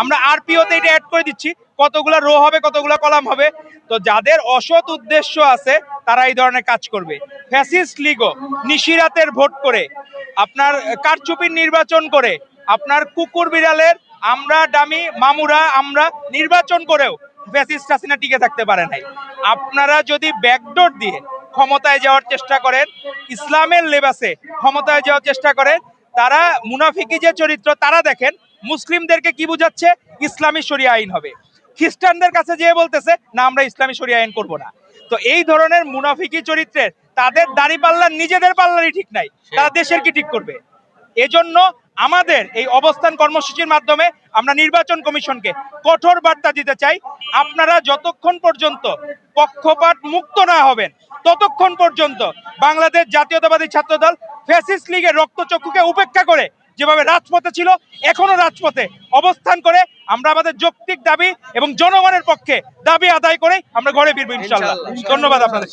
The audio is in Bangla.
আমরা আরপিওতে এটা অ্যাড করে দিচ্ছি, কতগুলা রো হবে কতগুলা কলাম হবে। তো যাদের অসৎ উদ্দেশ্য আছে তারা এই ধরনের কাজ করবে। ফ্যাসিস্ট লীগও নিশিরাতের ভোট করে, আপনার কারচুপির নির্বাচন করে, আপনার কুকুর বিড়ালের আমরা ডামি মামুরা আমরা নির্বাচন করেও ফ্যাসিস্ট হাসিনা টিকে থাকতে পারে নাই। আপনারা যদি ব্যাকডোর দিয়ে ক্ষমতায় যাওয়ার চেষ্টা করেন, ইসলামের লেবাসে ক্ষমতায় যাওয়ার চেষ্টা করেন, তারা মুনাফিকি যে চরিত্র তারা দেখেন মুসলিমদেরকে কি বুঝাচ্ছে, ইসলামী শরিয়া আইন হবে। খ্রিস্টানদের কাছে যেয়ে বলতেছে না আমরা ইসলামী শরিয়া আইন করব না। তো এই ধরনের মুনাফিকি চরিত্রের তাদের দাড়ি পাল্লার নিজেদের পাল্লারই ঠিক নাই, তারা দেশের কি ঠিক করবে? এজন্য আমাদের এই অবস্থান কর্মসূচির মাধ্যমে আমরা নির্বাচন কমিশনকে কঠোর বার্তা দিতে চাই, আপনারা যতক্ষণ পর্যন্ত পক্ষপাত মুক্ত না হবেন ততক্ষণ পর্যন্ত বাংলাদেশ জাতীয়তাবাদী ছাত্রদল ফ্যাসিস্ট লীগের রক্তচক্ষুকে উপেক্ষা করে যেভাবে রাজপথে ছিল এখনো রাজপথে অবস্থান করে আমরা আমাদের যৌক্তিক দাবি এবং জনগণের পক্ষে দাবি আদায় করে আমরা ঘরে ফিরবো ইনশাআল্লাহ। ধন্যবাদ আপনাদের।